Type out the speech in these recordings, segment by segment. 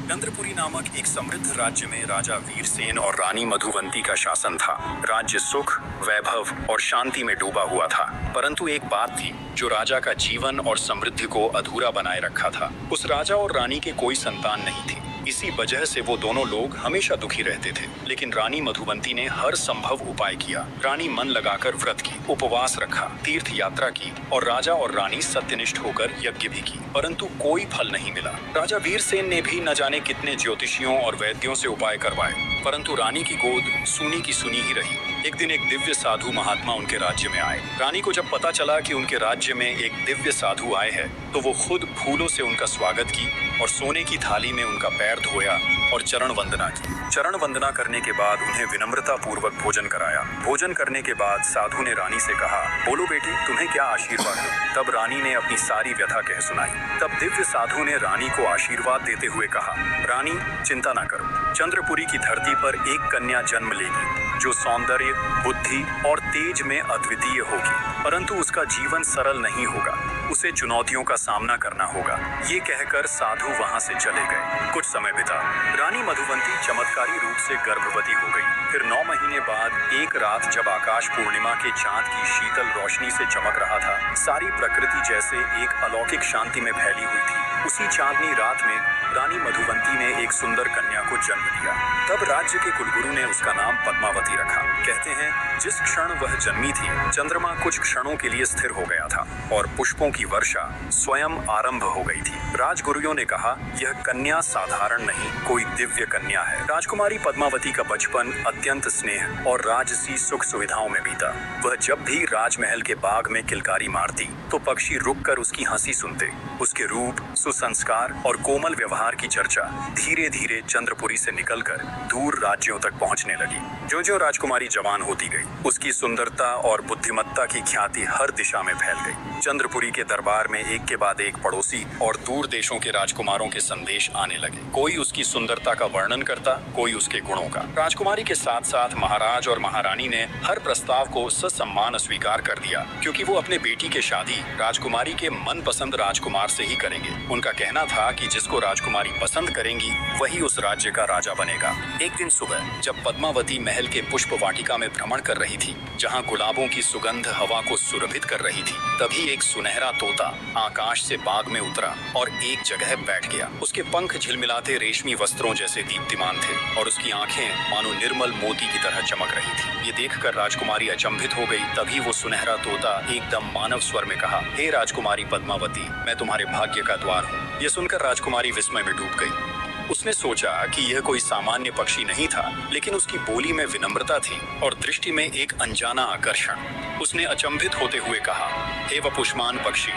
चंद्रपुरी नामक एक समृद्ध राज्य में राजा वीरसेन और रानी मधुवंती का शासन था। राज्य सुख, वैभव और शांति में डूबा हुआ था, परंतु एक बात थी जो राजा का जीवन और समृद्धि को अधूरा बनाए रखा था। उस राजा और रानी के कोई संतान नहीं थी। इसी वजह से वो दोनों लोग हमेशा दुखी रहते थे। लेकिन रानी मधुवंती ने हर संभव उपाय किया। रानी मन लगाकर व्रत की, उपवास रखा, तीर्थ यात्रा की और राजा और रानी सत्यनिष्ठ होकर यज्ञ भी की, परंतु कोई फल नहीं मिला। राजा वीरसेन ने भी न जाने कितने ज्योतिषियों और वैद्यों से उपाय करवाए, परंतु रानी की गोद सूनी की सुनी ही रही। एक दिन एक दिव्य साधु महात्मा उनके राज्य में आए। रानी को जब पता चला कि उनके राज्य में एक दिव्य साधु आए हैं, तो वो खुद फूलों से उनका स्वागत की और सोने की थाली में उनका पैर धोया और चरण वंदना की। चरण वंदना करने के बाद उन्हें विनम्रता पूर्वक भोजन कराया। भोजन करने के बाद साधु ने रानी से कहा, बोलो बेटी, तुम्हें क्या आशीर्वाद हो? तब रानी ने अपनी सारी व्यथा कह सुनाई। तब दिव्य साधु ने रानी को आशीर्वाद देते हुए कहा, रानी चिंता ना करो, चंद्रपुरी की धरती पर एक कन्या जन्म लेगी जो सौंदर्य, बुद्धि और तेज में अद्वितीय होगी, परंतु उसका जीवन सरल नहीं होगा, उसे चुनौतियों का सामना करना होगा। ये कहकर साधु वहां से चले गए। कुछ समय बीता। रानी मधुवंती चमत्कारी रूप से गर्भवती हो गई। फिर 9 महीने बाद एक रात जब आकाश पूर्णिमा के चांद की शीतल रोशनी से चमक रहा था, सारी प्रकृति जैसे एक अलौकिक शांति में फैली हुई थी। उसी चांदनी रात में रानी मधुवंती ने एक सुंदर कन्या को जन्म दिया। तब राज्य के कुलगुरु ने उसका नाम पद्मावती रखा। कहते हैं जिस क्षण वह जन्मी थी, चंद्रमा कुछ क्षणों के लिए स्थिर हो गया था और पुष्पों की वर्षा स्वयं आरंभ हो गई थी। राजगुरुओं ने कहा, यह कन्या साधारण नहीं, कोई दिव्य कन्या है। राजकुमारी पद्मावती का बचपन अत्यंत स्नेह और राजसी सुख सुविधाओं में बीता। वह जब भी राजमहल के बाग में किलकारी मारती तो पक्षी रुककर उसकी हंसी सुनते। उसके रूप, सुसंस्कार और कोमल व्यवहार की चर्चा धीरे धीरे चंद्रपुरी से निकलकर दूर राज्यों तक पहुंचने लगी। जो राजकुमारी जवान होती गई, उसकी सुंदरता और बुद्धिमत्ता की ख्याति हर दिशा में फैल गई। चंद्रपुरी के दरबार में एक के बाद एक पड़ोसी और दूर देशों के राजकुमारों के संदेश आने लगे। कोई उसकी सुंदरता का वर्णन करता, कोई उसके गुणों का। राजकुमारी के साथ साथ महाराज और महारानी ने हर प्रस्ताव को ससम्मान स्वीकार कर दिया, क्योंकि वो अपने बेटी की शादी राजकुमारी के मनपसंद राजकुमार से ही करेंगे। उनका कहना था कि जिसको राजकुमारी पसंद करेंगी वही उस राज्य का राजा बनेगा। एक दिन सुबह जब पद्मावती महल के पुष्प वाटिका में भ्रमण कर रही थी, जहां गुलाबों की सुगंध हवा को सुरभित कर रही थी, तभी एक सुनहरा तोता आकाश से बाग में उतरा और एक जगह बैठ गया। उसके पंख झिलमिलाते रेशमी वस्त्रों जैसे दीप्तिमान थे और उसकी आंखें मानो निर्मल मोती की तरह चमक रही थी। ये देखकर राजकुमारी अचंभित हो गई। तभी वो सुनहरा तोता एकदम मानव स्वर में कहा, हे राजकुमारी पद्मावती, मैं तुम्हारे भाग्य का द्वार हूँ। ये सुनकर राजकुमारी विस्मय में डूब गई। उसने सोचा कि यह कोई सामान्य पक्षी नहीं था, लेकिन उसकी बोली में विनम्रता थी और दृष्टि में एक अनजाना आकर्षण। उसने अचंभित होते हुए कहा, हे वपुष्मान पक्षी,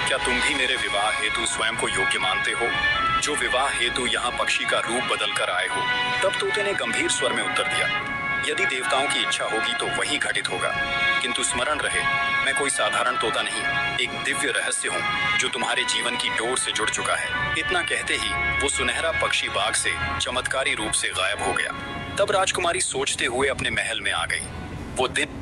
क्या तुम भी मेरे विवाह हेतु स्वयं को योग्य मानते हो, जो विवाह हेतु यहाँ पक्षी का रूप बदल कर आए हो? तब तोते ने गंभीर स्वर में उत्तर दिया, यदि देवताओं की इच्छा होगी तो वही घटित होगा, किंतु स्मरण रहे, मैं कोई साधारण तोता नहीं, एक दिव्य रहस्य हूँ जो तुम्हारे जीवन की डोर से जुड़ चुका है। इतना कहते ही वो सुनहरा पक्षी बाग से चमत्कारी रूप से गायब हो गया। तब राजकुमारी सोचते हुए अपने महल में आ गई। वो दिन